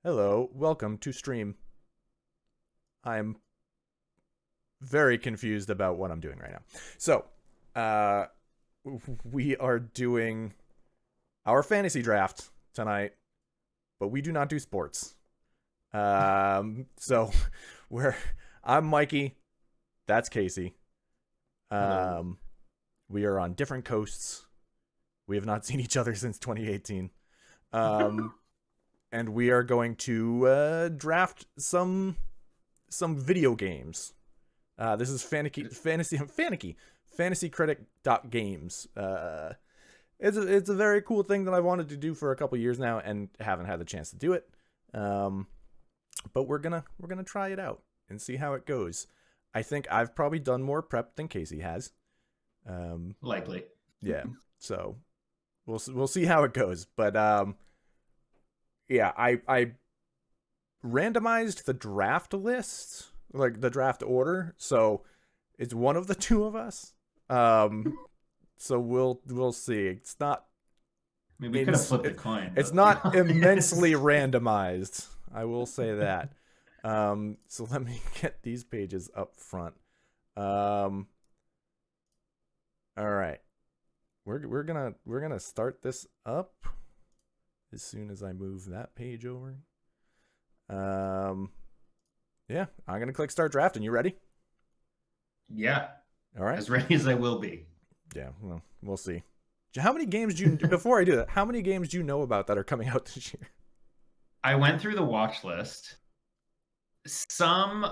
Hello, welcome to stream. I'm very confused about what I'm doing right now. So, we are doing our fantasy draft tonight, but we do not do sports. So I'm Mikey, that's Casey. We are on different coasts. We have not seen each other since 2018. And we are going to draft some video games. This is FantasyCritic.games. It's a very cool thing that I've wanted to do for a couple years now and haven't had the chance to do it. But we're gonna try it out and see how it goes. I think I've probably done more prep than Casey has. Likely. Yeah. So we'll see how it goes. But yeah, I randomized the draft list, like the draft order, so it's one of the two of us. So we'll see. It's not. Maybe we could have flipped a coin. It's not immensely randomized. I will say that. So let me get these pages up front. All right. We're gonna start this up as soon as I move that page over. Yeah, I'm gonna click start drafting. You ready? Yeah. All right. As ready as I will be. Yeah, well, we'll see. How many games do you before I do that? How many games do you know about that are coming out this year? I went through the watch list. Some,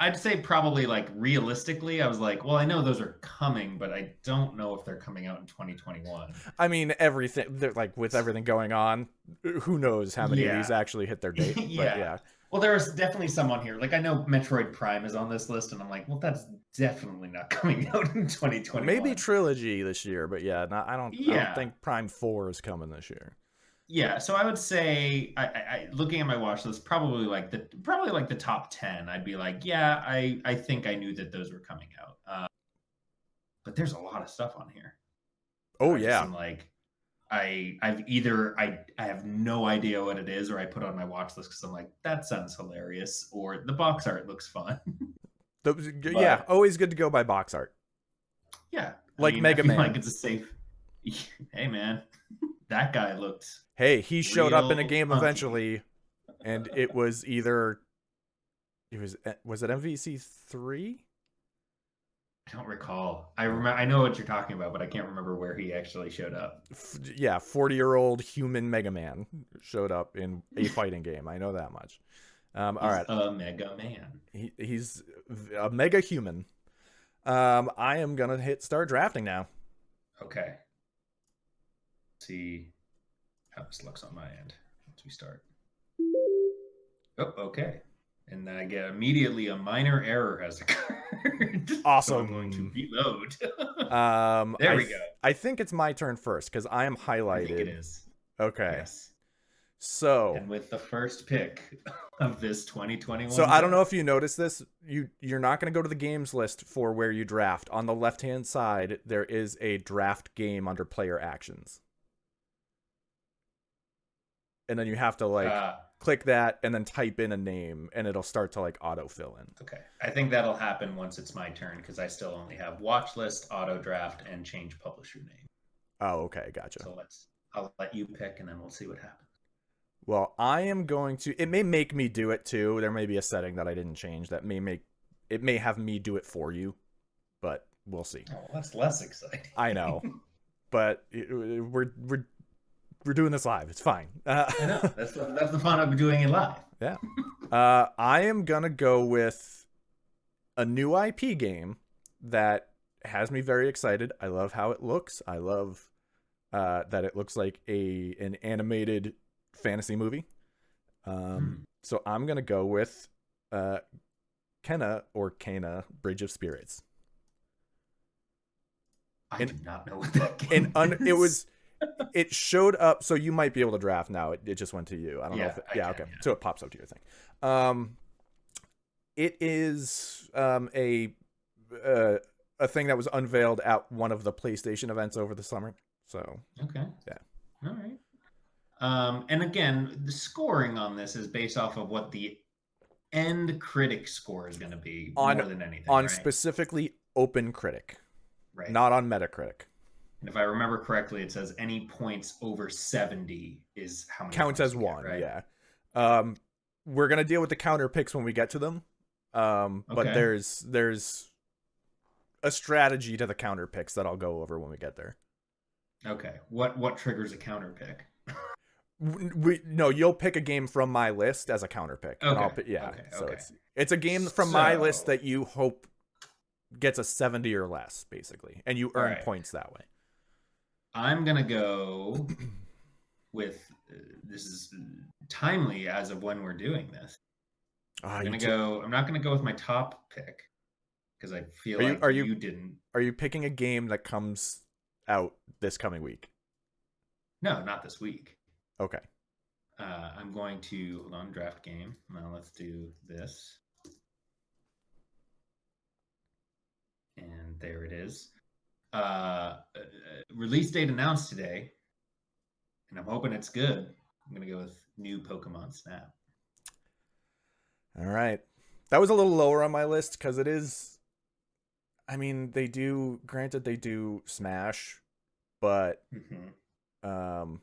I'd say probably like realistically, I was like, well, I know those are coming, but I don't know if they're coming out in 2021. I mean, everything, like with everything going on, who knows how many of these actually hit their date? Yeah. But yeah. Well, there was definitely some on here. Like, I know Metroid Prime is on this list, and I'm like, well, that's definitely not coming out in 2021. Maybe Trilogy this year, but yeah, I don't think Prime 4 is coming this year. Yeah, so I would say, I looking at my watch list, probably like the top 10. I'd be like, yeah, I think I knew that those were coming out. But there's a lot of stuff on here. Oh yeah. I'm like, I have no idea what it is, or I put on my watch list because I'm like, that sounds hilarious, or the box art looks fun. Yeah, always good to go by box art. Yeah, like Mega Man. Like it's a safe. Hey man, that guy looked. Hey, he showed up in a game eventually, and it was either. Was it MVC 3? I don't recall. I know what you're talking about, but I can't remember where he actually showed up. Yeah, 40-year-old human Mega Man showed up in a fighting game. I know that much. All right. A Mega Man. He's a mega human. I am gonna hit start drafting now. Okay. Let's see how this looks on my end once we start. Oh, okay. And then I get immediately a minor error has occurred. Awesome. So I'm going to reload. There we go. I think it's my turn first because I am highlighted. I think it is. Okay. Yes. So. And with the first pick of this 2021. So I don't know if you noticed this. You're not going to go to the games list for where you draft. On the left-hand side, there is a draft game under player actions. And then you have to click that and then type in a name and it'll start to auto fill in. Okay. I think that'll happen once it's my turn because I still only have watch list, auto draft, and change publisher name. Oh, okay. Gotcha. So I'll let you pick and then we'll see what happens. Well, I am going to, it may make me do it too. There may be a setting that I didn't change that it may have me do it for you, but we'll see. Oh, that's less exciting. I know, but we're doing this live. It's fine. I know. That's the fun of doing it live. Yeah. I am going to go with a new IP game that has me very excited. I love how it looks. I love that it looks like an animated fantasy movie. So I'm going to go with Kena Bridge of Spirits. I do not know what that game is. It showed up, so you might be able to draft now. It just went to you. I don't know if okay. Yeah. So it pops up to your thing. It is a thing that was unveiled at one of the PlayStation events over the summer. So okay. Yeah. All right. And again, the scoring on this is based off of what the end critic score is going to be on more than anything, on right? specifically Open Critic, Right. not on Metacritic. And if I remember correctly, it says any points over 70 is how many Counts points as you get, one, right? yeah. We're gonna deal with the counter picks when we get to them. But Okay. there's a strategy to the counter picks that I'll go over when we get there. Okay. What triggers a counter pick? No, you'll pick a game from my list as a counter pick, and I'll Okay. pick, yeah. Okay. So Okay. it's a game from my list So, that you hope gets a 70 or less, basically, and you all earn right. points that way. I'm going to go with this is timely as of when we're doing this. I'm going to go, I'm not going to go with my top pick because I feel Are you like are you you didn't. are you picking a game that comes out this coming week? No, not this week. Okay. I'm going to hold on, draft game. Now let's do this. And there it is. Release date announced today, and I'm hoping it's good. I'm gonna go with new Pokemon Snap. All right. That was a little lower on my list because it is. I mean, they do. Granted, they do Smash, but um.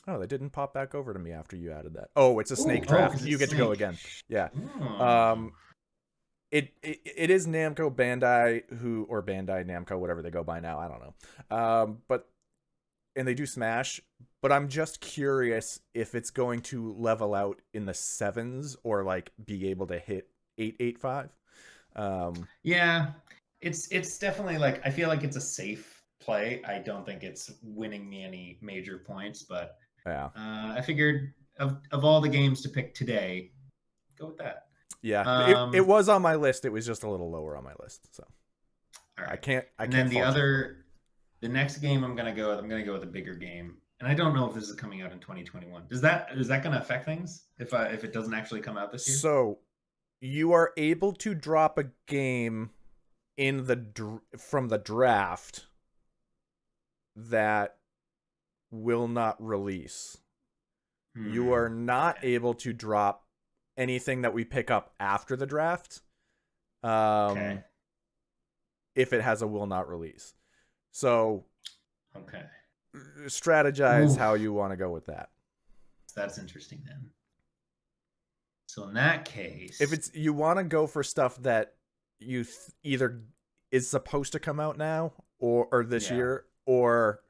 Oh, they didn't pop back over to me after you added that. Oh, it's a snake draft. Because You it's get to go Snake. again. Yeah. Oh. It is Namco Bandai or Bandai Namco, whatever they go by now. I don't know. And they do Smash, but I'm just curious if it's going to level out in the sevens or like be able to hit 885. Yeah, it's definitely like I feel like it's a safe play. I don't think it's winning me any major points, but Yeah. I figured of all the games to pick today, go with that. Yeah. It was on my list. It was just a little lower on my list. So All right. I can't And then fault you for it. the next game I'm gonna go with a bigger game, and I don't know if this is coming out in 2021. Is that gonna affect things if it doesn't actually come out this year? So you are able to drop a game in from the draft that will not release. You are not able to drop anything that we pick up after the draft. Okay. If it has a will not release. So Okay. strategize Oof. how you want to go with that. That's interesting then. So in that case, If it's you want to go for stuff that you either is supposed to come out now or this year, or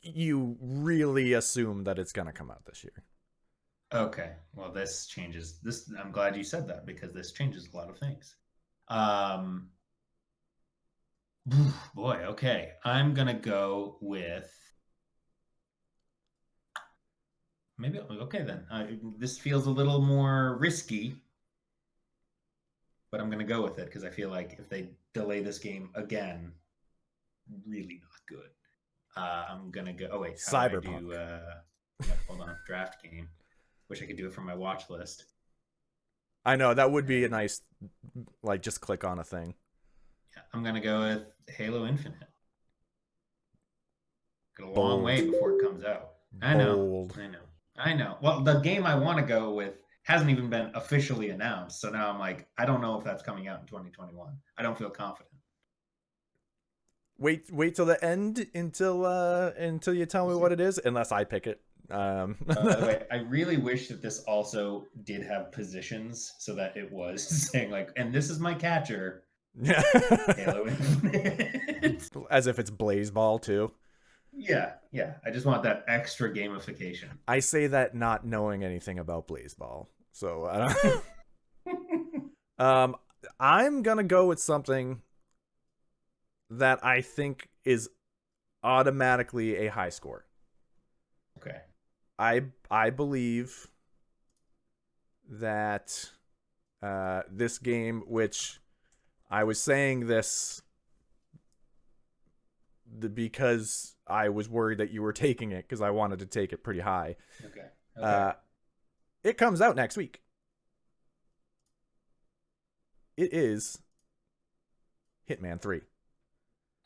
you really assume that it's going to come out this year. Okay. Well, this changes this. I'm glad you said that because this changes a lot of things. Boy, okay. I'm gonna go with maybe okay then. This feels a little more risky, but I'm gonna go with it because I feel like if they delay this game again, really not good. I'm gonna go. Oh wait, how do I do? Yeah, hold on, draft game. Wish I could do it from my watch list. I know that would be a nice, like, just click on a thing. Yeah, I'm gonna go with Halo Infinite. Got a long way before it comes out. I know. Well, the game I want to go with hasn't even been officially announced, so now I'm like, I don't know if that's coming out in 2021. I don't feel confident. Wait till the end until you tell me what it is, unless I pick it. By the way, I really wish that this also did have positions so that it was saying like, and this is my catcher. Yeah. Halo Infinite. As if it's Blaze Ball too. Yeah. I just want that extra gamification. I say that not knowing anything about Blaze Ball, so I'm gonna go with something that I think is automatically a high score. Okay. I believe that this game, which I was saying this because I was worried that you were taking it because I wanted to take it pretty high. Okay. It comes out next week. It is Hitman 3.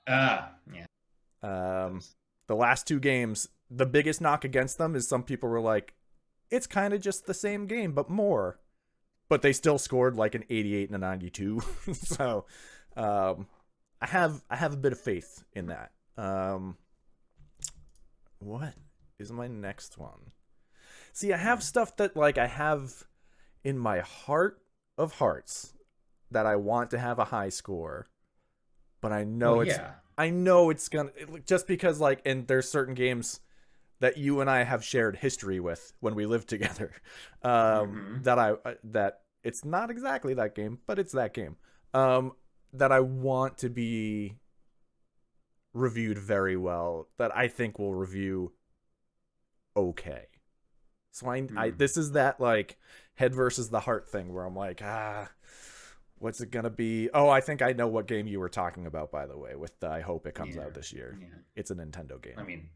Yeah. The last two games the biggest knock against them is some people were like, it's kind of just the same game but more, but they still scored like an 88 and a 92. So I have a bit of faith in that. What is my next one? See, I have stuff that like I have in my heart of hearts that I want to have a high score, but I know it's gonna, just because like, and there's certain games that you and I have shared history with when we lived together, that it's not exactly that game, but it's that game, that I want to be reviewed very well, that I think will review okay. So I this is that like head versus the heart thing where I'm like, what's it gonna be? Oh, I think I know what game you were talking about, by the way, with the I hope it comes out this year. Yeah. It's a Nintendo game. I mean,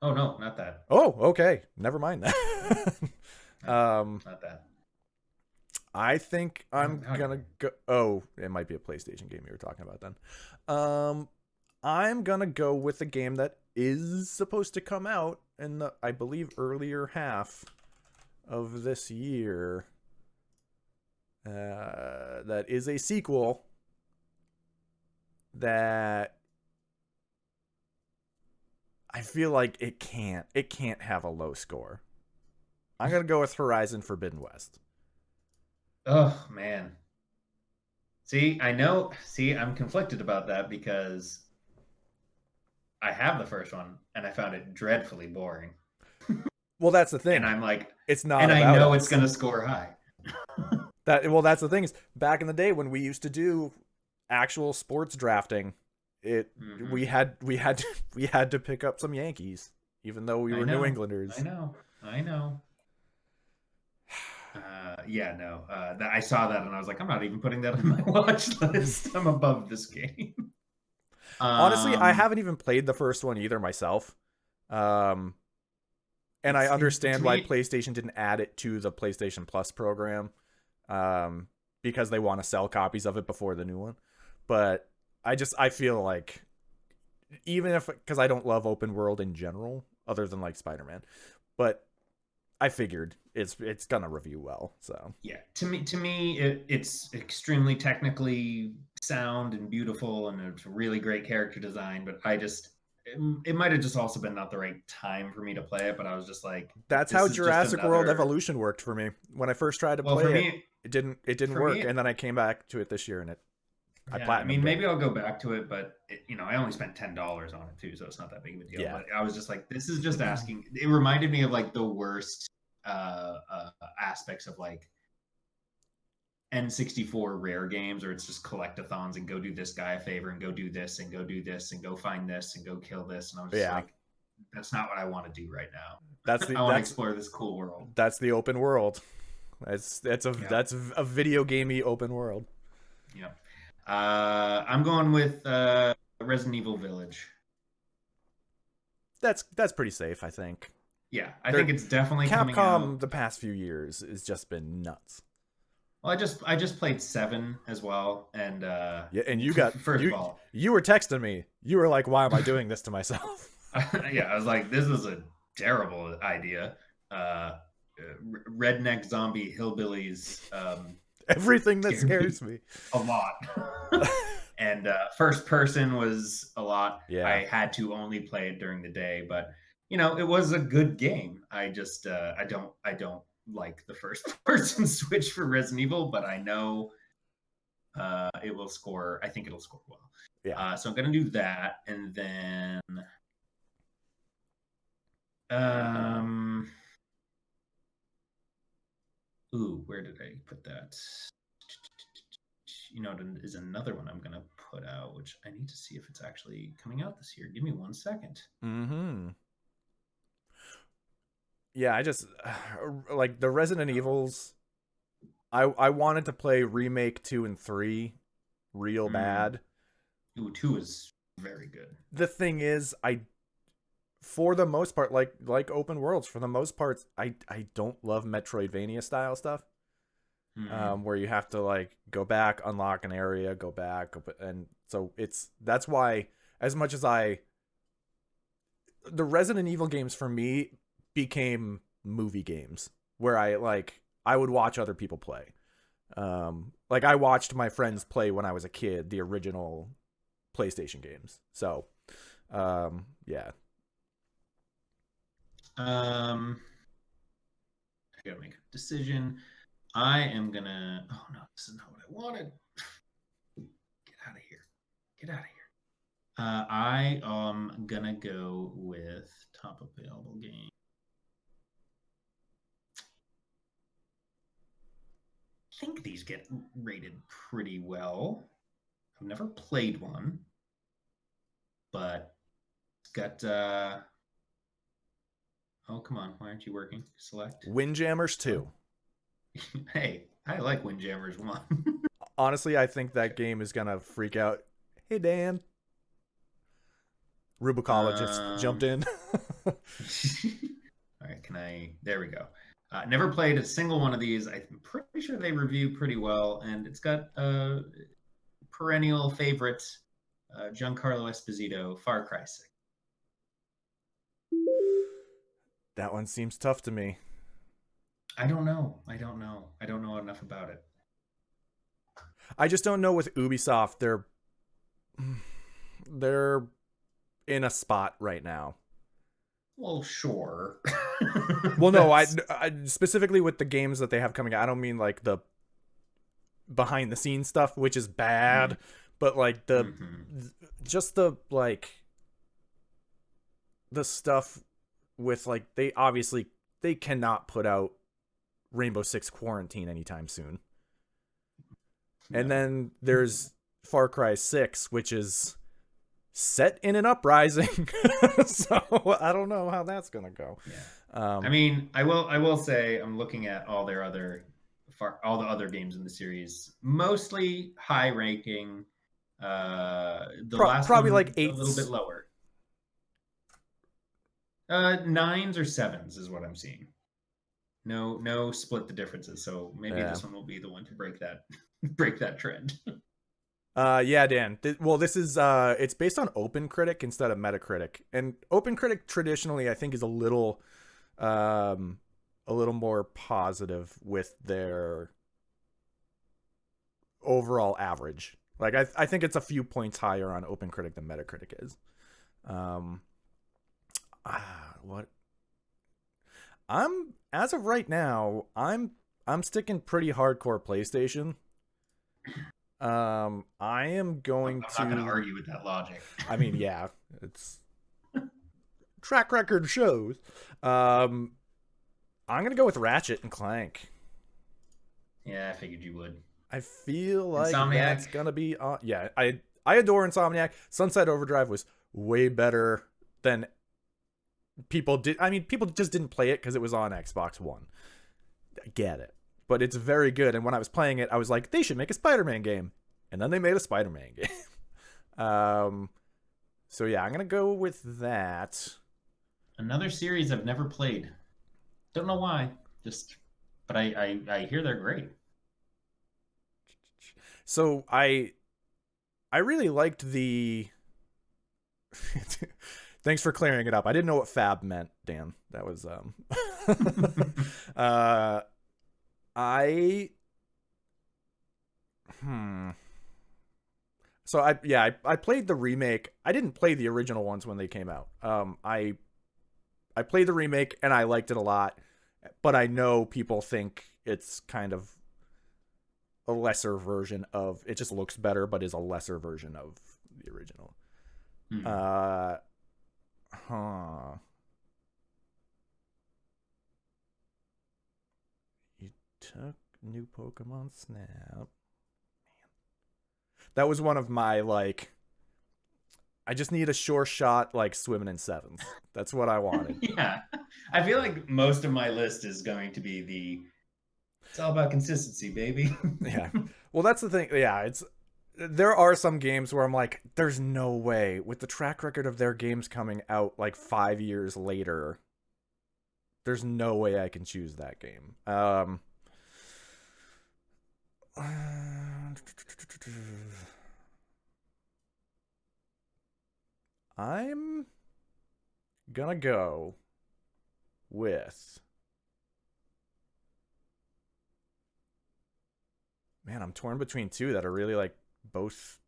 oh no, not that. Oh, okay. Never mind that. Not that. I think I'm gonna go. Oh, it might be a PlayStation game you were talking about then. I'm gonna go with a game that is supposed to come out in the, I believe, earlier half of this year. That is a sequel that I feel like it can't have a low score. I'm gonna go with Horizon Forbidden West. Oh man. See, I'm conflicted about that because I have the first one and I found it dreadfully boring. Well, that's the thing. And I'm like, it's not, and I know it's gonna score high. That's the thing is, back in the day when we used to do actual sports drafting, we had to pick up some Yankees, even though we were New Englanders. I know. I saw that and I was like, I'm not even putting that on my watch list. I'm above this game. Honestly, I haven't even played the first one either myself. And I understand why PlayStation didn't add it to the PlayStation Plus program, because they want to sell copies of it before the new one. But I feel like, even if, because I don't love open world in general, other than like Spider-Man, but I figured it's gonna review well. So yeah, to me, it's extremely technically sound and beautiful, and it's a really great character design. But it might have just also been not the right time for me to play it. But I was just like, that's how Jurassic World Evolution worked for me. When I first tried to play it didn't work, and then I came back to it this year, and I platinumed. I mean, maybe I'll go back to it, but I only spent $10 on it too, so it's not that big of a deal. Yeah. But I was just like, this is just asking. It reminded me of like the worst aspects of like N64 rare games, or it's just collectathons and go do this guy a favor and go do this and go do this and go find this and go kill this. And I was just like, that's not what I want to do right now. I want to explore this cool world. That's the open world. That's a video gamey open world. Yeah. I'm going with Resident Evil Village. That's pretty safe, I think. Yeah, I think it's definitely coming out. Capcom the past few years has just been nuts. Well, I just played 7 as well, and and you got first of all, you were texting me. You were like, "Why am I doing this to myself?" Yeah, I was like, "This is a terrible idea." Redneck zombie hillbillies. Everything that scares me a lot. And first person was a lot. Yeah. I had to only play it during the day, but it was a good game. I just I don't like the first person switch for Resident Evil, but I know it will score. I think it'll score well. Yeah. So I'm gonna do that, and then where did I put that? Is another one I'm gonna put out, which I need to see if it's actually coming out this year. Give me 1 second. Yeah, I just like the Resident Evils. I wanted to play remake 2 and 3 real bad. Ooh, 2 is very good. The thing is, for the most part, like open worlds, for the most part, I don't love Metroidvania style stuff. Where you have to like go back, unlock an area, go back, and so that's why, as much as the Resident Evil games for me became movie games where I would watch other people play. Like I watched my friends play when I was a kid, the original PlayStation games. So, yeah. I gotta make a decision. I am gonna. Oh no, this is not what I wanted. Get out of here. Get out of here. I am gonna go with top available game. I think these get rated pretty well. I've never played one, but it's got. Oh come on, why aren't you working? Select. Windjammers 2. Hey, I like Windjammers 1. Honestly, I think that game is gonna freak out. Hey Dan. Rubicala just jumped in. All right, can I? There we go. Never played a single one of these. I'm pretty sure they review pretty well, and it's got perennial favorite Giancarlo Esposito, Far Cry 6. That one seems tough to me. I don't know. I don't know enough about it. I just don't know with Ubisoft. They're in a spot right now. Well, sure. Well, no, I specifically with the games that they have coming out. I don't mean like the behind the scenes stuff, which is bad, but like just the like the stuff with like they cannot put out Rainbow Six Quarantine anytime soon. No. And then there's Far Cry 6, which is set in an uprising. So I don't know how that's gonna go. Yeah. I mean, I will say I'm looking at all the other games in the series, mostly high ranking. Last probably one, like 8s. A little bit lower. 9s or 7s is what I'm seeing. No split the differences. So maybe this one will be the one to break that trend. Yeah, Dan. This is it's based on OpenCritic instead of Metacritic, and OpenCritic traditionally I think is a little more positive with their overall average. Like I think it's a few points higher on OpenCritic than Metacritic is. What? As of right now, I'm sticking pretty hardcore PlayStation. I am going I'm not going to argue with that logic. I mean, yeah, it's track record shows. I'm gonna go with Ratchet and Clank. Yeah, I figured you would. I feel like Insomniac. That's gonna be yeah. I adore Insomniac. Sunset Overdrive was way better than people did. I mean, people just didn't play it because it was on Xbox One. I get it, but it's very good. And when I was playing it, I was like, they should make a Spider-Man game, and then they made a Spider-Man game. So yeah, I'm gonna go with that. Another series I've never played. Don't know why. But I hear they're great. So I really liked the. Thanks for clearing it up. I didn't know what fab meant, Dan. That was So I played the remake. I didn't play the original ones when they came out. I played the remake and I liked it a lot, but I know people think it's kind of a lesser version of it. Just looks better, but is a lesser version of the original. You took new Pokemon Snap. Man. That was one of my like. I just need a sure shot like swimming in 7s. That's what I wanted. Yeah, I feel like most of my list is going to be it's all about consistency, baby. Yeah. Well, that's the thing. Yeah, there are some games where I'm like, there's no way with the track record of their games coming out like 5 years later. There's no way I can choose that game. I'm gonna go with... Man, I'm torn between two that are really like both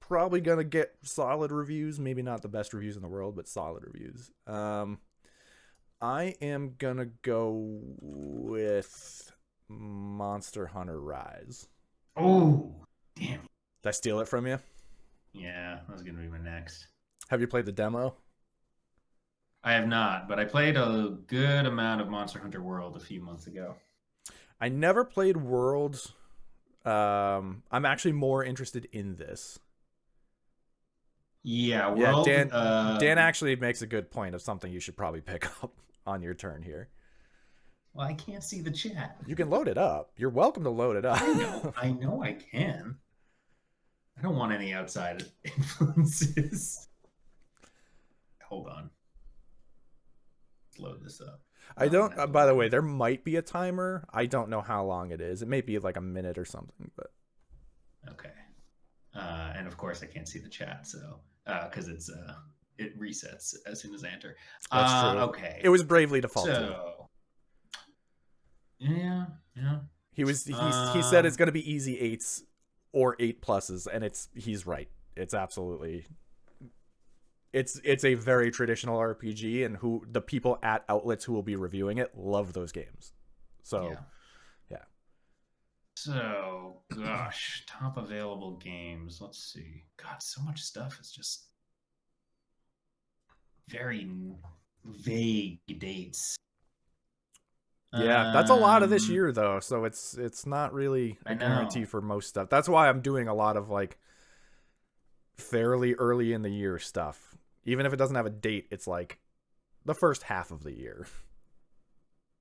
probably gonna get solid reviews. Maybe not the best reviews in the world, but solid reviews. I am gonna go with Monster Hunter Rise. Oh, damn. Did I steal it from you? Yeah, that was gonna be my next. Have you played the demo? I have not, but I played a good amount of Monster Hunter World a few months ago. I never played Worlds. I'm actually more interested in this. Yeah, World. Yeah, Dan actually makes a good point of something you should probably pick up on your turn here. Well, I can't see the chat. You can load it up. You're welcome to load it up. I know I can. I don't want any outside influences. Hold on. Let's load this up. I don't, by the way, there might be a timer. I don't know how long it is. It may be like a minute or something, but. Okay. And of course I can't see the chat, so, because it resets as soon as I enter. That's true. Okay. It was bravely defaulted. So, yeah. He said it's going to be easy 8s or 8+, and he's right. It's absolutely, it's a very traditional RPG, and the people at outlets who will be reviewing it love those games. So, yeah. So, gosh, top available games. Let's see. God, so much stuff is just very vague dates. Yeah, that's a lot of this year though, so it's not really a guarantee for most stuff. That's why I'm doing a lot of like fairly early in the year stuff. Even if it doesn't have a date, it's like the first half of the year.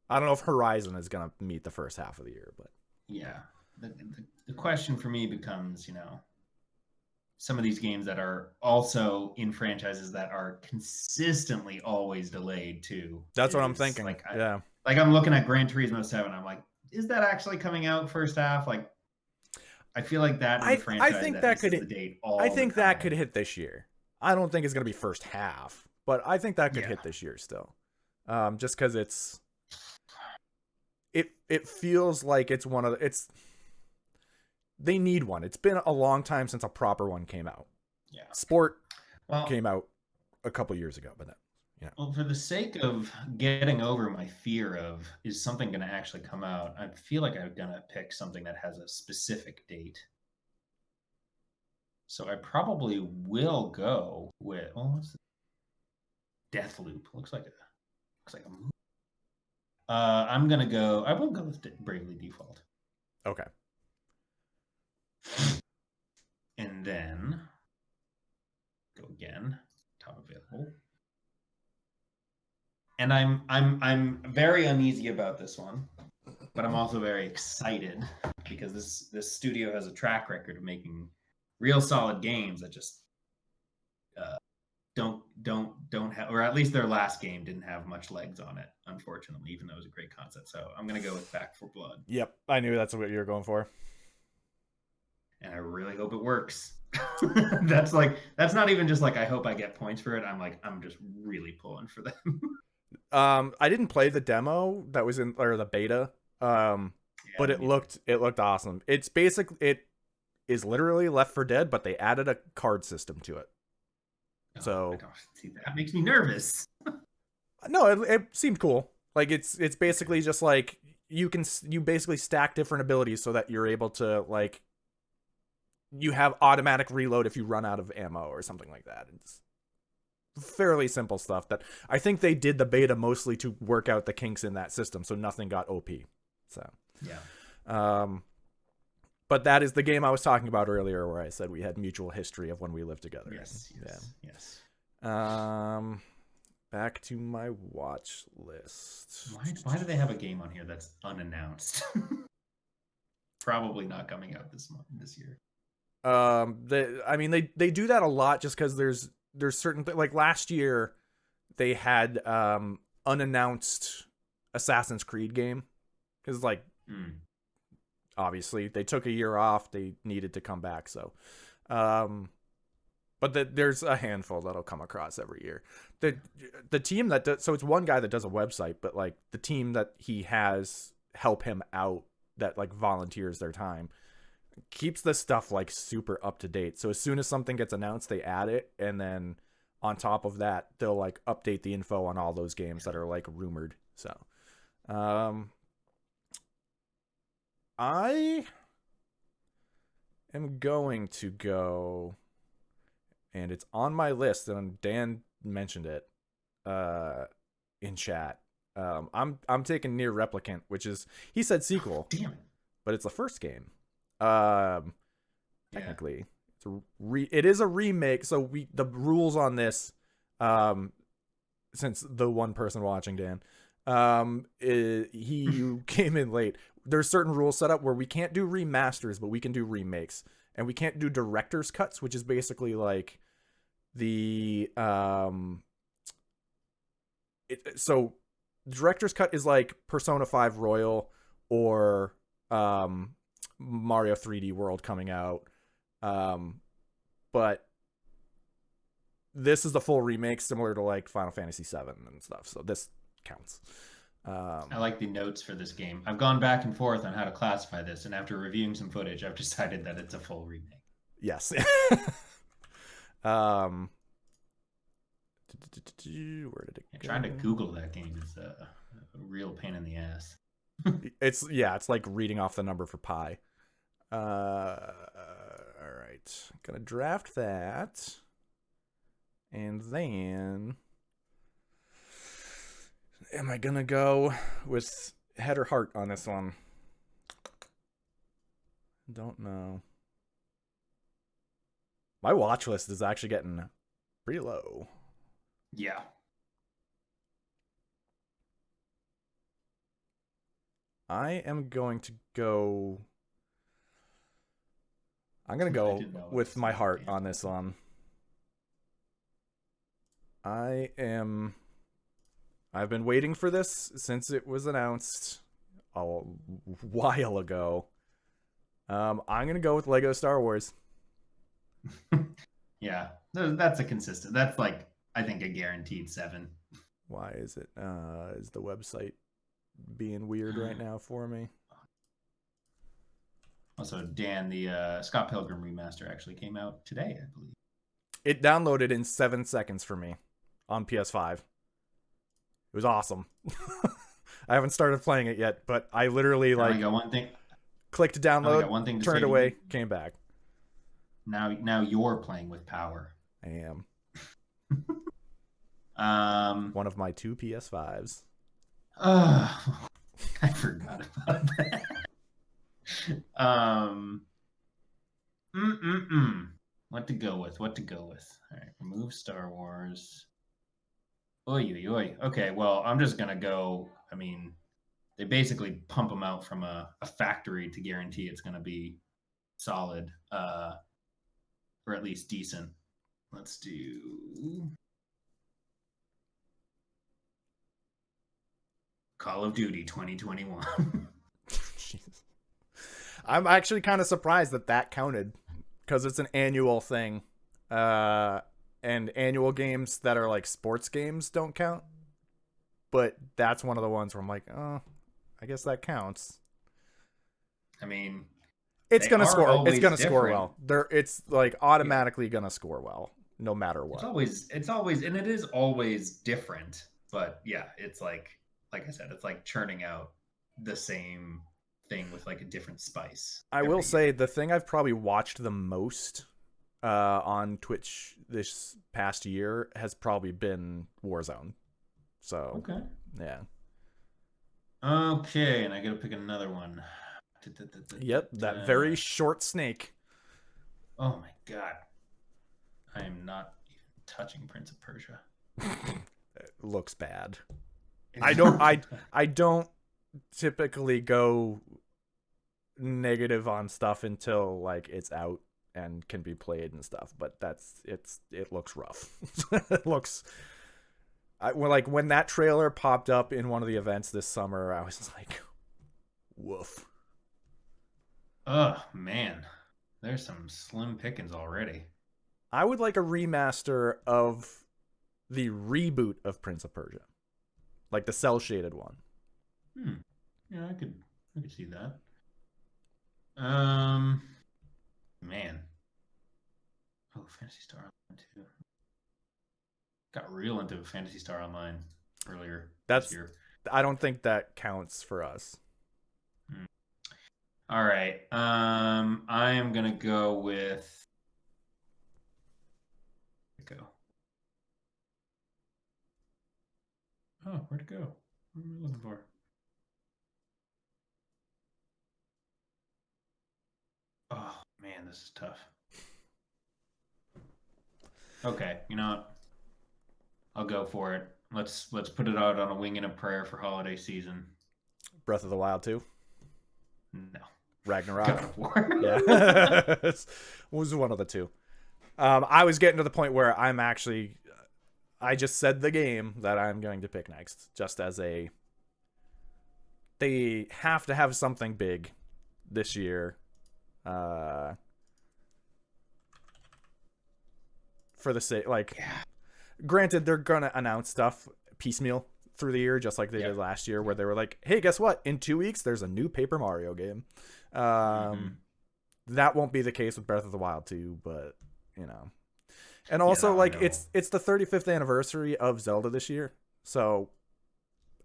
I don't know if Horizon is gonna meet the first half of the year, but yeah, the question for me becomes, some of these games that are also in franchises that are consistently always delayed too. That's what I'm thinking. Like I'm looking at Gran Turismo 7. I'm like, is that actually coming out first half? Like, I feel like that is a franchise I think that could the date all I think the time. that could hit this year. I don't think it's gonna be first half, but I think that could hit this year still. Just because it feels like it's one of the, they need one. It's been a long time since a proper one came out. Yeah. Sport came out a couple years ago, but well, for the sake of getting over my fear of is something going to actually come out, I feel like I'm going to pick something that has a specific date. So I probably will go with what's the Deathloop? Looks like a movie. I'm gonna go. I will go with Bravely Default. Okay. And then go again. Top available. And I'm very uneasy about this one, but I'm also very excited because this studio has a track record of making real solid games that just don't have, or at least their last game didn't have much legs on it, unfortunately, even though it was a great concept. So I'm gonna go with Back 4 Blood. Yep, I knew that's what you were going for, and I really hope it works. That's not even just like I hope I get points for it. I'm just really pulling for them. I didn't play the demo that was in, or the beta, but it looked awesome. It's it is literally Left 4 Dead, but they added a card system to it. So see, that makes me nervous. No, it seemed cool. Like it's basically just like you basically stack different abilities so that you're able to like you have automatic reload if you run out of ammo or something like that. It's fairly simple stuff that I think they did the beta mostly to work out the kinks in that system, so nothing got OP. So yeah. But that is the game I was talking about earlier, where I said we had mutual history of when we lived together. Yes. Back to my watch list. Why do they have a game on here that's unannounced? Probably not coming out this year. They do that a lot just because there's certain like last year they had unannounced Assassin's Creed game because obviously they took a year off, they needed to come back, so but But there's a handful that'll come across every year. The team that does, so it's one guy that does a website, but like the team that he has help him out, that like volunteers their time, keeps this stuff like super up to date. So as soon as something gets announced, they add it, and then on top of that, they'll like update the info on all those games that are like rumored. So, I am going to go, and it's on my list, and Dan mentioned it in chat. I'm taking Near Replicant, which is, he said sequel, Damn it. but it's the first game. Technically, it is a remake. So the rules on this, since the one person watching, Dan, he came in late. There's certain rules set up where we can't do remasters, but we can do remakes, and we can't do director's cuts, which is basically like the so director's cut is like Persona 5 Royal or Mario 3D World coming out, but this is the full remake, similar to like Final Fantasy 7 and stuff, so this counts. I like the notes for this game. I've gone back and forth on how to classify this, and after reviewing some footage, I've decided that it's a full remake. Yes. Where did it go? Trying to Google that game is a real pain in the ass. It's like reading off the number for pi. All right, gonna draft that, and then am I gonna go with head or heart on this one? Don't know. My watch list is actually getting pretty low. Yeah. I am going to go. I'm going to go with my heart on this one. I've been waiting for this since it was announced a while ago. I'm going to go with Lego Star Wars. Yeah, that's a consistent. That's like, I think, a guaranteed 7. Why is it? Is the website being weird right now for me? Also, Dan, the Scott Pilgrim remaster actually came out today, I believe. It downloaded in 7 seconds for me on PS5. It was awesome. I haven't started playing it yet, but I literally I got one thing. Clicked download, turned away, came back. Now you're playing with power. I am. One of my 2 PS5s. I forgot about that. What to go with? All right, remove Star Wars. Oy. Okay, well, I'm just gonna go. I mean, they basically pump them out from a factory to guarantee it's gonna be solid, or at least decent. Let's do Call of Duty 2021. I'm actually kind of surprised that counted, because it's an annual thing, and annual games that are like sports games don't count. But that's one of the ones where I'm like, oh, I guess that counts. I mean, it's gonna score. It's gonna score well. It's like automatically gonna score well, no matter what. It's always, and it is always different. But yeah, it's like I said, it's like churning out the same thing with like a different spice. I will say the thing I've probably watched the most on Twitch this past year has probably been Warzone. So okay, yeah. Okay, and I gotta pick another one. Yep, that very short snake. Oh my god, I am not even touching Prince of Persia. It looks bad. I don't typically go negative on stuff until like it's out and can be played and stuff, but it looks rough. It looks when that trailer popped up in one of the events this summer, I was like, woof. Oh man, there's some slim pickings already. I would like a remaster of the reboot of Prince of Persia, like the cell shaded one. Yeah, I could see that. Man. Oh, Fantasy Star Online too. Got real into Fantasy Star Online earlier this That's year. I don't think that counts for us. All right. I am gonna go with. Go. Oh, where'd it go? What am I looking for? Oh man, this is tough. Okay, you know what? I'll go for it. Let's put it out on a wing and a prayer for holiday season. Breath of the Wild 2? No. Ragnarok? God of War. Yeah. It was one of the two. I was getting to the point where I just said the game that I'm going to pick next, just as a. They have to have something big this year. For the sake, granted, they're gonna announce stuff piecemeal through the year, just like they did last year, where they were like, "Hey, guess what? In 2 weeks, there's a new Paper Mario game." That won't be the case with Breath of the Wild 2, but you know. And also, it's the 35th anniversary of Zelda this year, so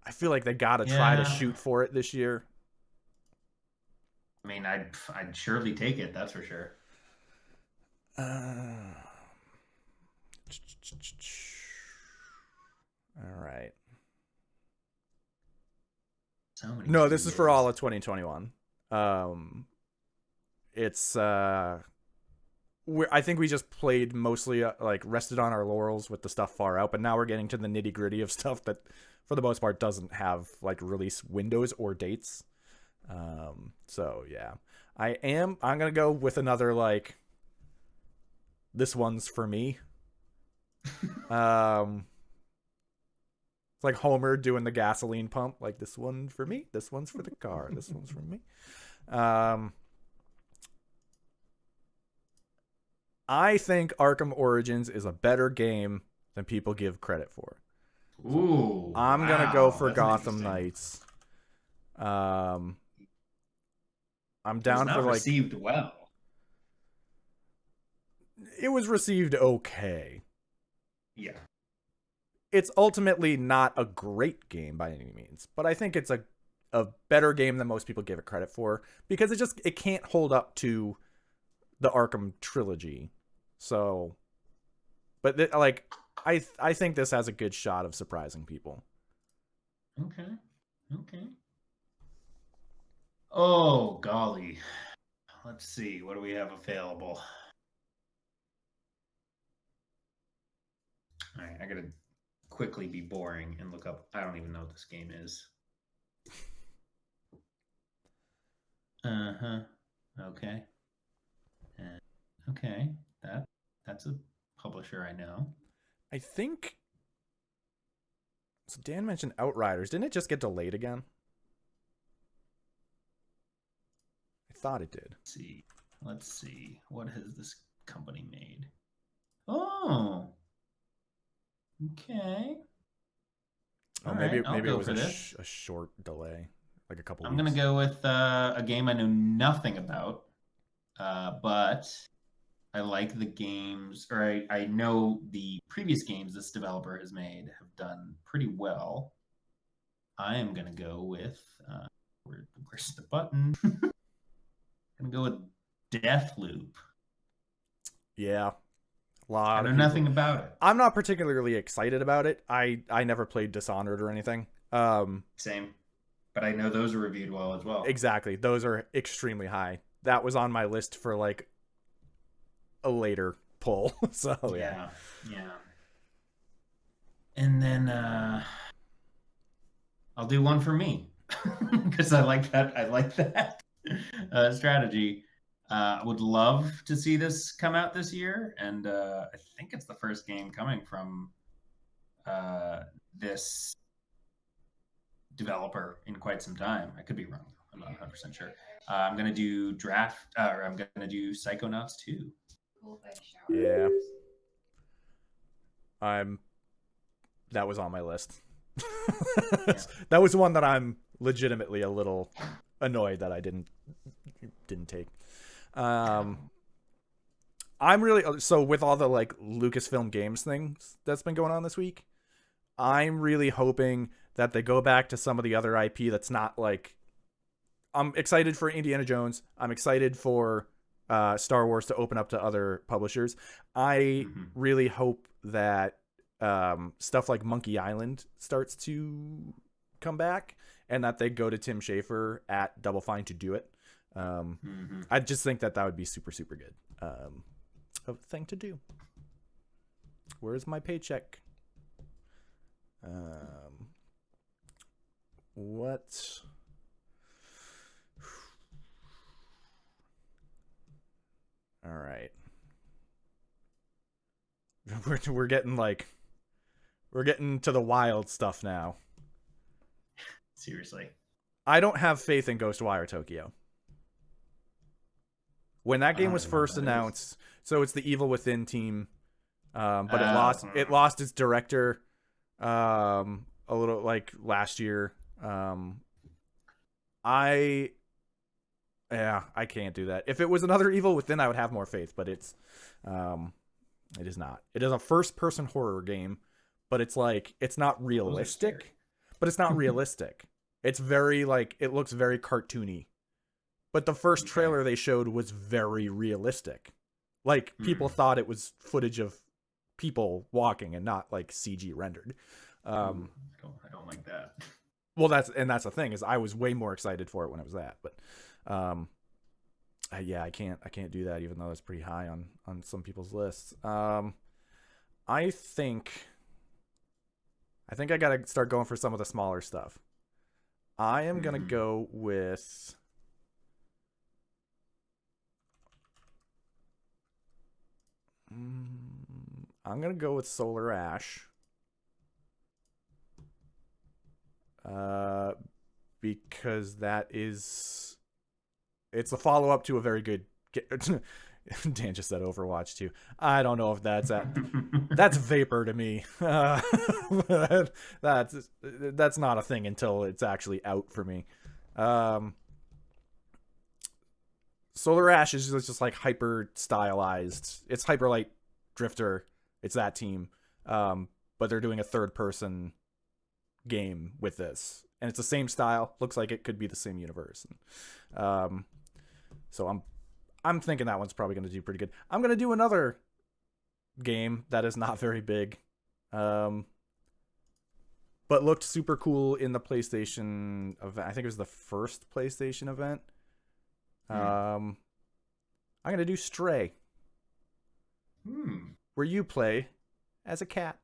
I feel like they gotta try to shoot for it this year. I mean, I'd surely take it. That's for sure. All right. So many. No, this is for all of 2021. It's I think we just played mostly rested on our laurels with the stuff far out, but now we're getting to the nitty gritty of stuff that, for the most part, doesn't have release windows or dates. So yeah, I'm gonna go with another this one's for me. It's like Homer doing the gasoline pump, like this one for me, this one's for the car, this one's for me. I think Arkham Origins is a better game than people give credit for. Ooh, I'm gonna go for Gotham Knights. I'm down for received well. It was received okay. Yeah. It's ultimately not a great game by any means, but I think it's a better game than most people give it credit for, because it can't hold up to the Arkham trilogy. So, but I think this has a good shot of surprising people. Okay. Oh golly, let's see, what do we have available? All right, I gotta quickly be boring and look up. I don't even know what this game is. Okay. Okay. That's a publisher I know. I think. So Dan mentioned Outriders. Didn't it just get delayed again? I thought it did. Let's see. What has this company made? Oh. Okay. Oh, maybe it was a short delay, like a couple weeks. I'm gonna go with a game I know nothing about, but I like the games, or I know the previous games this developer has made have done pretty well. I am gonna go with where's the button? I'm gonna go with Deathloop. Yeah. I know nothing about it. I'm not particularly excited about it. I never played Dishonored or anything. Same. But I know those are reviewed well as well. Exactly. Those are extremely high. That was on my list for a later pull. So yeah. And then I'll do one for me because I like that strategy. I would love to see this come out this year, and I think it's the first game coming from this developer in quite some time. I could be wrong. I'm not 100% sure. I'm gonna do I'm gonna do Psychonauts 2. Yeah. That was on my list. Yeah. That was one that I'm legitimately a little annoyed that I didn't take. I'm really so with all the like Lucasfilm Games things that's been going on this week. I'm really hoping that they go back to some of the other IP that's not like. I'm excited for Indiana Jones. I'm excited for Star Wars to open up to other publishers. I really hope that stuff like Monkey Island starts to come back, and that they go to Tim Schafer at Double Fine to do it. I just think that would be super, super good. A thing to do. Where's my paycheck? What? All right. We're getting to the wild stuff now. Seriously. I don't have faith in Ghostwire Tokyo. When that game was first announced, so it's the Evil Within team, but it lost its director a little like last year. I can't do that. If it was another Evil Within, I would have more faith, but it is not. It is a first-person horror game, but it's not realistic. But it's not realistic. It's very it looks very cartoony. But the first trailer they showed was very realistic. Like people thought it was footage of people walking and not like CG rendered. I don't like that. Well, that's the thing is I was way more excited for it when it was that, but yeah, I can't do that even though it's pretty high on some people's lists. I think I got to start going for some of the smaller stuff. I am going to go with I'm going to go with Solar Ash. Because it's a follow-up to a very good Dan just said Overwatch 2. I don't know if that's that's vapor to me. That's not a thing until it's actually out for me. Solar Ash is just like hyper stylized. It's Hyper Light Drifter. It's that team. But they're doing a third person game with this. And it's the same style. Looks like it could be the same universe. So I'm thinking that one's probably going to do pretty good. I'm going to do another game that is not very big. But looked super cool in the PlayStation event. I think it was the first PlayStation event. I'm going to do Stray. Where you play as a cat.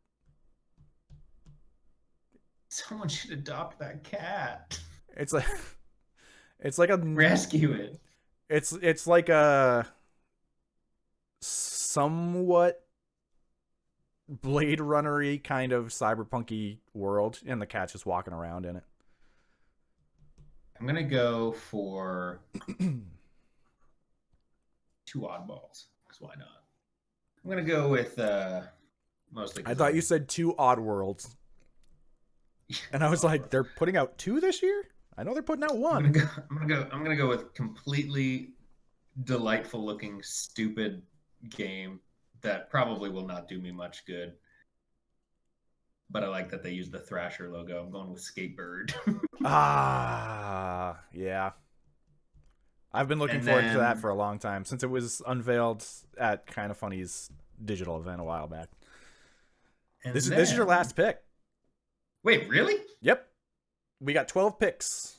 Someone should adopt that cat. It's like a rescue it. It's like a somewhat Blade Runner-y kind of cyberpunk-y world, and the cat's just walking around in it. I'm gonna go for 2 oddballs, because why not? I'm gonna go with mostly. I thought you said 2 Oddworlds, and I was like, they're putting out 2 this year? I know they're putting out 1. I'm gonna go with completely delightful looking, stupid game that probably will not do me much good. But I like that they use the Thrasher logo. I'm going with Skatebird. Yeah. I've been looking forward to that for a long time, since it was unveiled at Kind of Funny's digital event a while back. This is your last pick. Wait, really? Yep. We got 12 picks.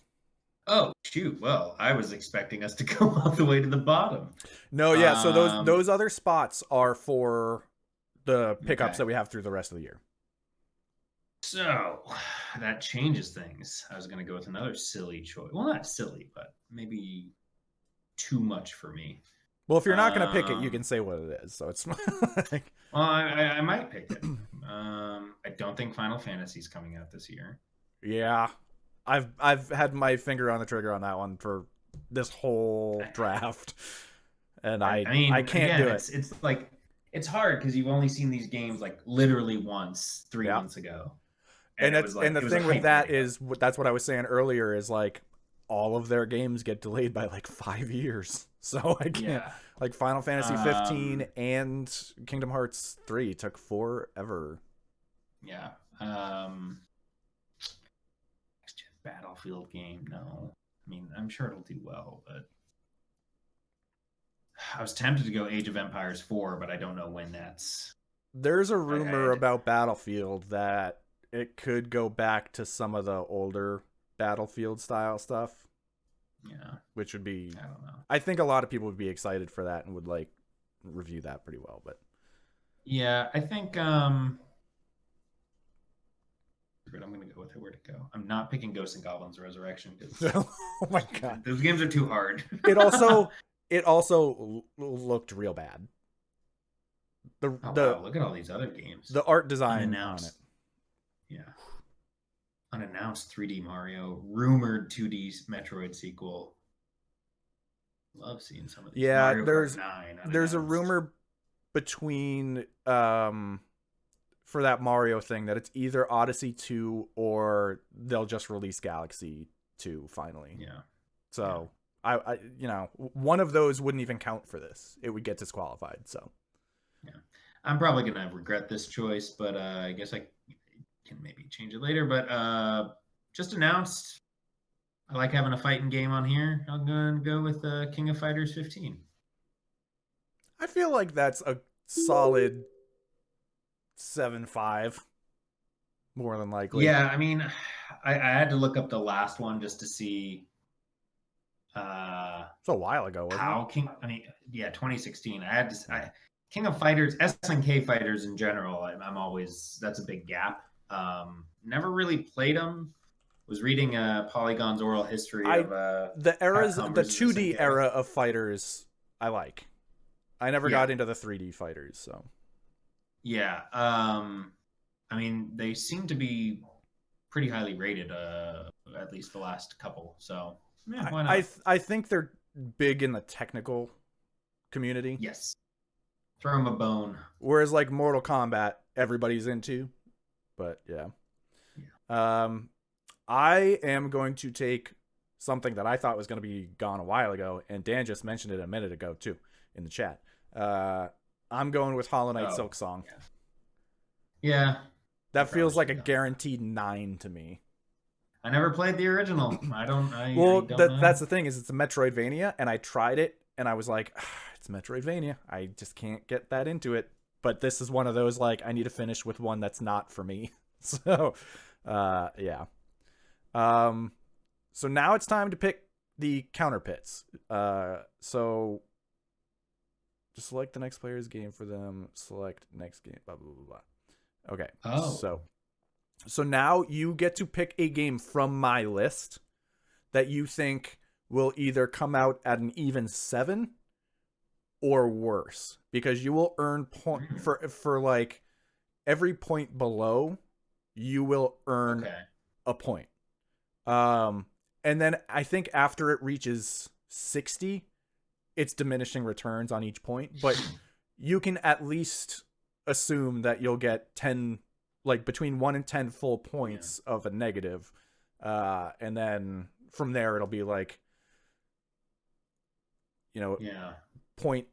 Oh, shoot. Well, I was expecting us to go all the way to the bottom. No, yeah. So those other spots are for the pickups that we have through the rest of the year. So that changes things. I was going to go with another silly choice. Well, not silly, but maybe too much for me. Well, if you're not going to pick it, you can say what it is. So it's like... Well, I might pick it. I don't think Final Fantasy is coming out this year. Yeah. I've had my finger on the trigger on that one for this whole draft. And I can't do it. It's like it's hard because you've only seen these games like literally once 3 Yeah. months ago, and And it was like the it was a thing with hype that video. is that's what I was saying earlier is like all of their games get delayed by like 5 years. So I can't Yeah. like Final Fantasy 15 Um, and Kingdom Hearts 3 took forever. yeah. Next gen Battlefield game. No, I mean I'm sure it'll do well, but I was tempted to go Age of Empires 4, but I don't know when that's. There's a I rumor about Battlefield that it could go back to some of the older Battlefield style stuff, yeah, which would be I don't know. I think a lot of people would be excited for that and would like review that pretty well, but Yeah, I think I'm gonna go with it. Where'd it go? I'm not picking Ghosts and Goblins Resurrection because oh my god. those games are too hard. It also looked real bad. The Oh the wow, look at all these other games. the art design on it. Unannounced. Yeah. Unannounced 3D Mario, rumored 2D Metroid sequel. Love seeing some of these. Yeah, Mario Kart 9 there's a unannounced. rumor between for that Mario thing that it's either Odyssey 2 or they'll just release Galaxy 2 finally. Yeah. So I one of those wouldn't even count for this. It would get disqualified. So Yeah. I'm probably gonna regret this choice, but I guess I can maybe change it later. But just announced. I like having a fighting game on here. I'm gonna go with King of Fighters 15. I feel like that's a solid 7.5, more than likely. Yeah, I mean, I had to look up the last one just to see It's a while ago, wasn't how it? King. I mean, yeah, 2016. King of Fighters, SNK fighters in general. I'm always that's a big gap. Never really played them. Was reading Polygon's oral history of the eras, Capcom the versus 2D SNK. era of fighters, I like. I never Yeah. got into the 3D fighters, so Yeah. I mean, they seem to be pretty highly rated, at least the last couple. So, yeah, why not? I think they're big in the technical community. Yes. Throw them a bone. Whereas like Mortal Kombat, everybody's into. But yeah. I am going to take something that I thought was going to be gone a while ago, and Dan just mentioned it a minute ago too in the chat. I'm going with Hollow Knight Silk Song. Yeah. That feels like a guaranteed 9 to me. I never played the original. I don't Well, know. that's the thing is it's a Metroidvania, and I tried it, and I was like, it's Metroidvania. I just can't get that into it. But this is one of those like I need to finish with one that's not for me. So, yeah. So now it's time to pick the counter pits. So just select the next player's game for them. Select next game. Blah blah blah blah. Okay. Oh. So now you get to pick a game from my list that you think will either come out at an even 7 or worse, because you will earn point for like every point below you will earn a point. And then I think after it reaches 60, it's diminishing returns on each point, but you can at least assume that you'll get 10, like between 1 and 10 full points of a negative. And then from there, it'll be like, 0.8, 0.7,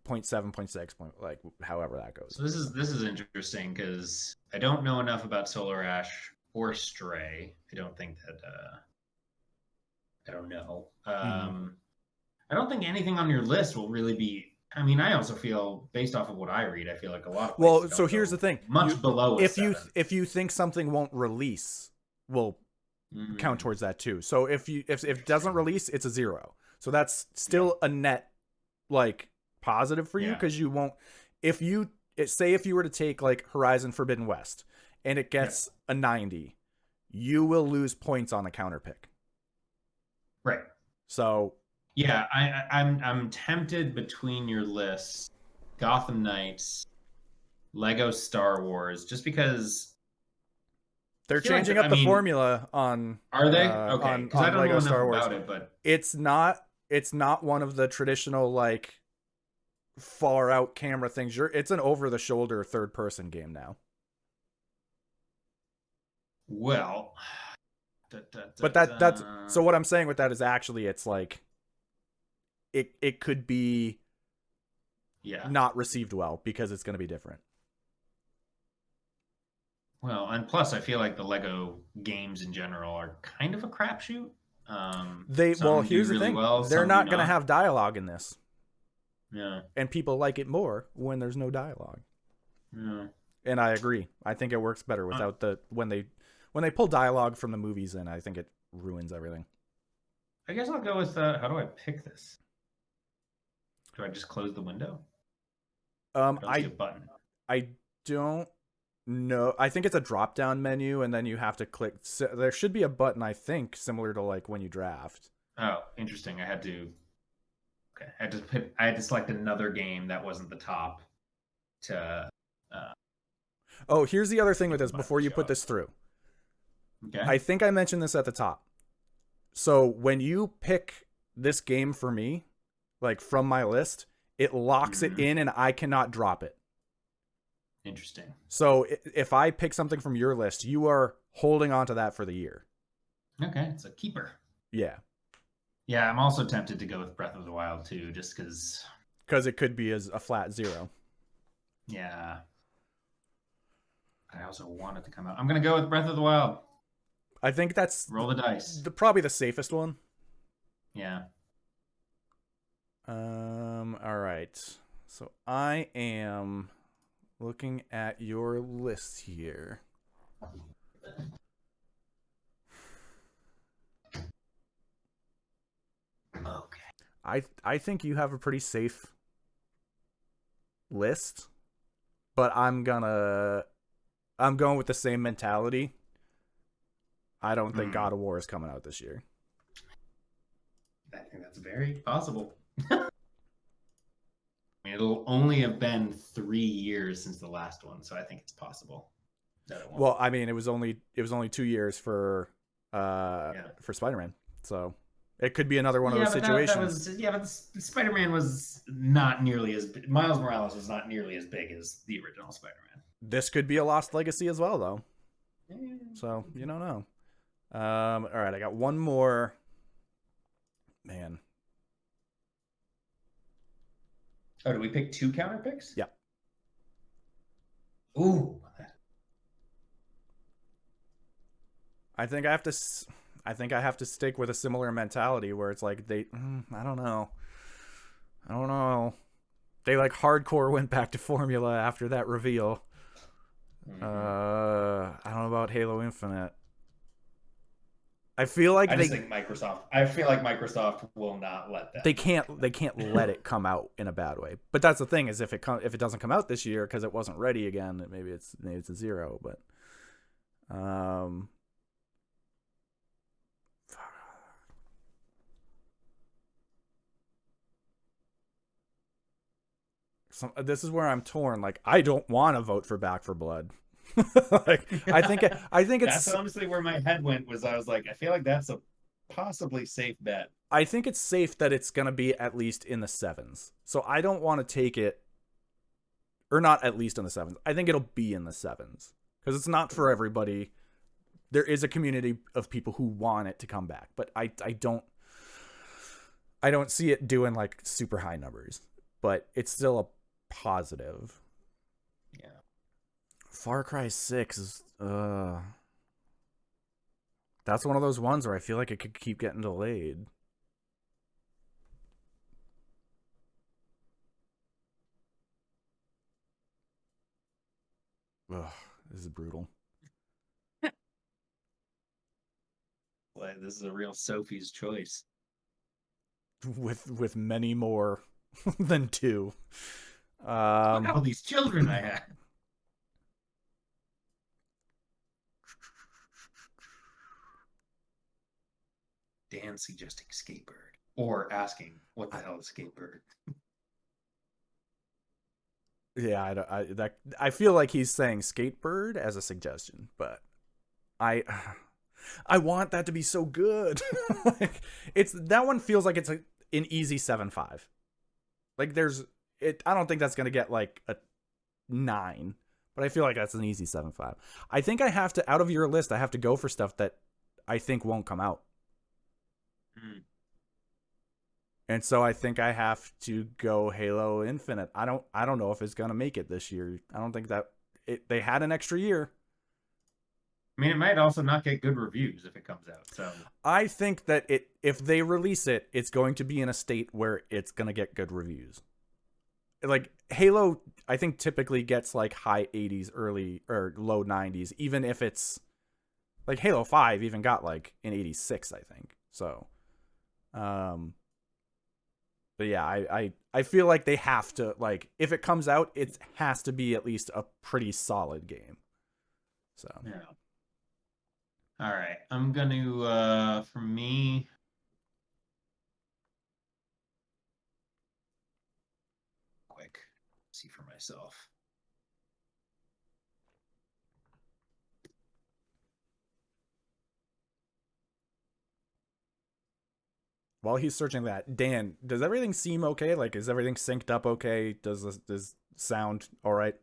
0.6, like however that goes. So this is interesting because I don't know enough about Solar Ash or Stray. I don't think that I don't know. I don't think anything on your list will really be. I mean, I also feel based off of what I read, I feel like a lot of well. So here's the thing: much below. If you think something won't release, will count towards that too. So if it doesn't release, it's a 0. So that's still a net like positive for you, because you won't. If you were to take like Horizon Forbidden West and it gets a 90, you will lose points on the counter pick. Right. So yeah, I'm tempted between your lists, Gotham Knights, Lego Star Wars, just because they're changing up the formula on. Are they? Okay, because I don't Lego know Star enough Wars about it, but it's not one of the traditional like far out camera things. It's an over the shoulder third person game now. Well, but that's so what I'm saying with that is actually it's like it could be not received well because it's going to be different. Well, and plus I feel like the Lego games in general are kind of a crapshoot. Here's the thing. They're not going to have dialogue in this. Yeah. And people like it more when there's no dialogue. Yeah. And I agree. I think it works better without when they pull dialogue from the movies in, I think it ruins everything. I guess I'll go with how do I pick this? Do I just close the window? I don't see a button. I don't know. I think it's a drop down menu and then you have to click. There should be a button, I think, similar to like when you draft. Oh, interesting. I had to select another game that wasn't the top to here's the other thing with this before you put this through. Okay. I think I mentioned this at the top. So when you pick this game for me, like from my list, it locks it in and I cannot drop it. Interesting. So if I pick something from your list, you are holding on to that for the year. Okay, it's a keeper. Yeah. Yeah, I'm also tempted to go with Breath of the Wild too, just because. Because it could be as a flat 0. Yeah. I also want it to come out. I'm gonna go with Breath of the Wild. I think that's roll the dice. Probably the safest one. Yeah. All right. So I am looking at your list here. Okay. I think you have a pretty safe list, but I'm going with the same mentality. I don't think God of War is coming out this year. I think that's very possible. I mean, it'll only have been 3 years since the last one, so I think it's possible that it won't. Well, I mean, it was only 2 years for Spider-Man, so it could be another one of those situations. But Spider-Man was not nearly as big. Miles Morales was not nearly as big as the original Spider-Man. This could be a lost legacy as well, though. So you don't know. All right, I got one more. Man. Oh, did we pick 2 counter picks? Yeah. Ooh. I think I have to stick with a similar mentality where it's like I don't know. They like hardcore went back to formula after that reveal. I don't know about Halo Infinite. I feel like Microsoft will not let that. They can't let it come out in a bad way. But that's the thing is if it doesn't come out this year because it wasn't ready again, maybe it's a 0. But this is where I'm torn. Like I don't want to vote for Back 4 Blood. Like I think it's that's honestly where my head went. I was like, I feel like that's a possibly safe bet. I think it's safe that it's gonna be at least in the 7s. So I don't want to take it, or not at least in the 7s. I think it'll be in the 7s because it's not for everybody. There is a community of people who want it to come back, but I don't see it doing like super high numbers. But it's still a positive. Yeah. Far Cry 6 is that's one of those ones where I feel like it could keep getting delayed. Ugh, this is brutal. Well, this is a real Sophie's choice. With many more than 2. Look at all these children I have. Dan suggesting Skatebird or asking what the hell is Skatebird. Yeah, I feel like he's saying Skatebird as a suggestion, but I want that to be so good. Like that one feels like it's an easy 7.5. Like I don't think that's gonna get like a 9, but I feel like that's an easy 7.5. I think I have to, out of your list, I have to go for stuff that I think won't come out. And so I think I have to go Halo Infinite. I don't know if it's gonna make it this year. I don't think that they had an extra year. I mean, it might also not get good reviews if it comes out. So I think that if they release it, it's going to be in a state where it's gonna get good reviews. Like Halo, I think typically gets like high 80s, early or low 90s, even if it's like Halo 5 even got like an 86, I think. So, but yeah, I feel like they have to, like, if it comes out, it has to be at least a pretty solid game. So yeah. All right, I'm gonna for me. Quick, see for myself. while he's searching that, Dan, does everything seem okay? Like, is everything synced up okay? Does sound all right?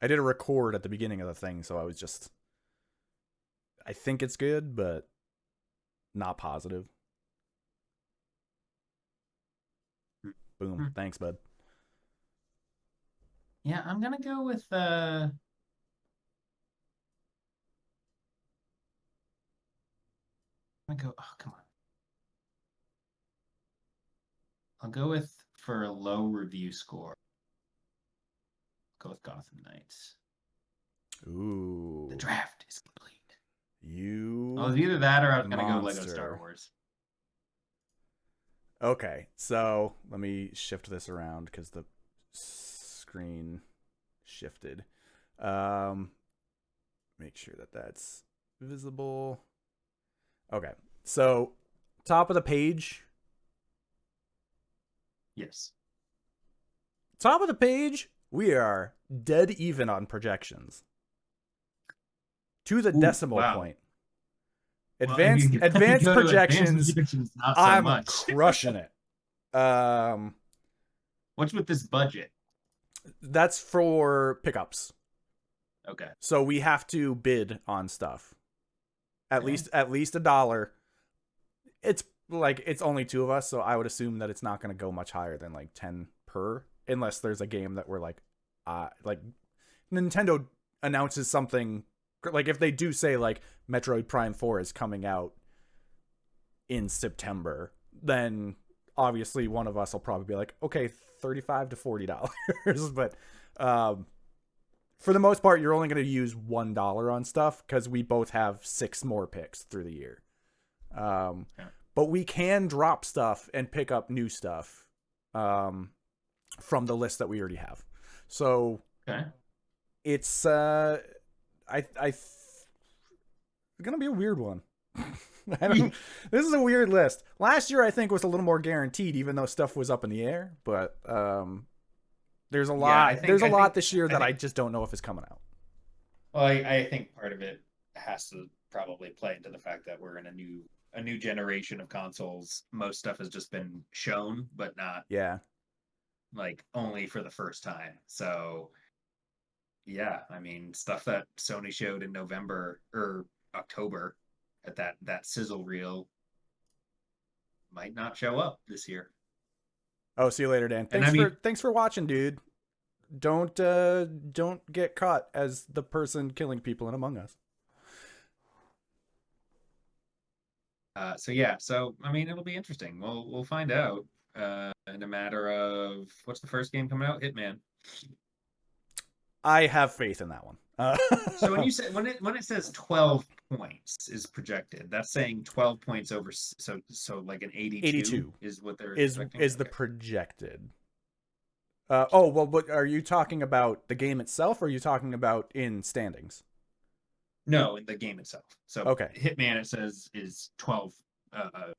I did a record at the beginning of the thing, so I think it's good, but not positive. Boom. Thanks, bud. Yeah, I'm gonna go with I'm gonna go. Oh, come on. I'll go with, for a low review score. Go with Gotham Knights. Ooh. The draft is complete. You. Oh, it was either that or I was gonna go Lego monster. Star Wars. Okay, so let me shift this around because the screen shifted. Make sure that that's visible. Okay, so top of the page. Yes. Top of the page, we are dead even on projections. To the decimal point. Advanced projections, not so I'm much. crushing it. What's with this budget? That's for pickups. Okay. So we have to bid on stuff. At least $1. It's like, it's only 2 of us, so I would assume that it's not going to go much higher than like 10 per, unless there's a game that we're like Nintendo announces something, like if they do say like Metroid Prime 4 is coming out in September, then obviously one of us will probably be like, okay, $35 to $40. But for the most part, you're only going to use $1 on stuff because we both have 6 more picks through the year. But we can drop stuff and pick up new stuff from the list that we already have. So it's it's gonna be a weird one. This is a weird list. Last year I think was a little more guaranteed, even though stuff was up in the air. But there's a lot. There's a lot this year that I just don't know if it's coming out. Well, I think part of it has to probably play into the fact that we're in a new generation of consoles. Most stuff has just been shown, but not like only for the first time. So yeah, I mean, stuff that Sony showed in November or October at that sizzle reel might not show up this year. Oh, see you later, Dan. Thanks for watching, dude. Don't get caught as the person killing people in Among Us. So I mean, it'll be interesting. We'll find out in a matter of, what's the first game coming out? Hitman. I have faith in that one. So when you say when it says 12 points is projected, that's saying 12 points over. So like an 82 is what they're expecting? Is the projected. What are you talking about? The game itself, or are you talking about in standings? No, in the game itself. So Hitman, it says, is 12.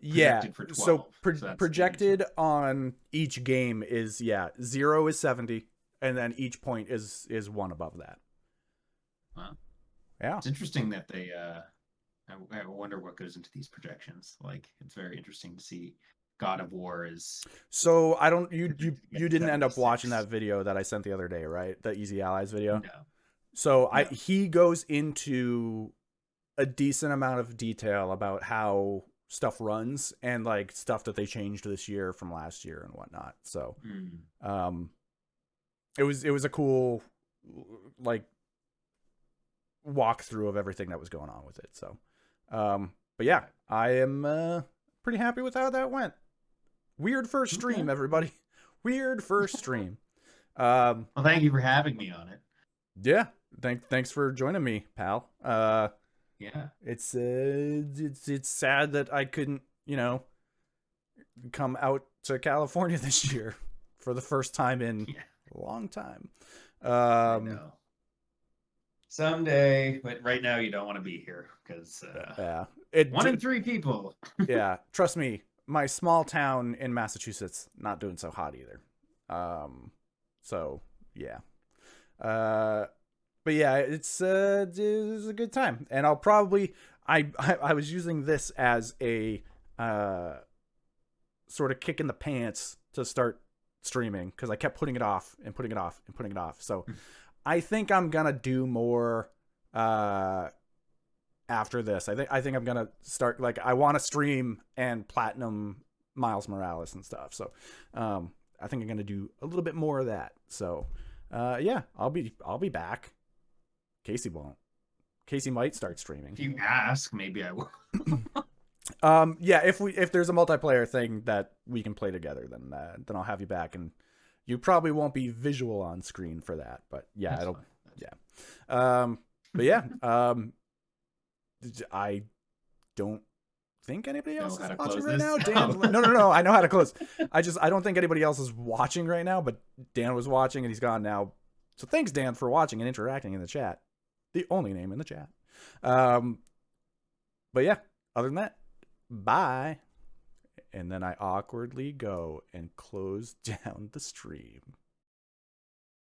Projected for 12. So projected on each game is 0 is 70, and then each point is 1 above that. Wow. Yeah. It's interesting that they I wonder what goes into these projections. Like, it's very interesting to see. God of War is So I don't you didn't end up watching 76. that video that I sent the other day, right? The Easy Allies video. No, So no. he goes into a decent amount of detail about how stuff runs and like stuff that they changed this year from last year and whatnot. So um it was a cool like walkthrough of everything that was going on with it. So but yeah, I am pretty happy with how that went. Weird first stream, Okay. everybody. Weird first stream. Well, thank you for having me on it. Yeah. Thanks for joining me, pal. Yeah. It's sad that I couldn't, come out to California this year for the first time in a long time. I know. Someday, but right now you don't want to be here because Yeah. 1 in 3 people. Yeah, trust me, my small town in Massachusetts not doing so hot either. So yeah. But yeah, it was a good time, and I'll probably I was using this as a sort of kick in the pants to start streaming because I kept putting it off and putting it off and putting it off. So I think I'm gonna do more after this. I think I'm gonna start, like, I want to stream and platinum Miles Morales and stuff. So I think I'm gonna do a little bit more of that. So yeah, I'll be back. Casey won't. Casey might start streaming. If you ask, maybe I will. Yeah, if there's a multiplayer thing that we can play together, then I'll have you back, and you probably won't be visual on screen for that, but yeah, That's it'll fine. yeah. But yeah, I don't think anybody else is watching right now. Dan, no, I know how to close. I don't think anybody else is watching right now, but Dan was watching and he's gone now. So thanks, Dan, for watching and interacting in the chat. The only name in the chat. But yeah, other than that, bye. And then I awkwardly go and close down the stream.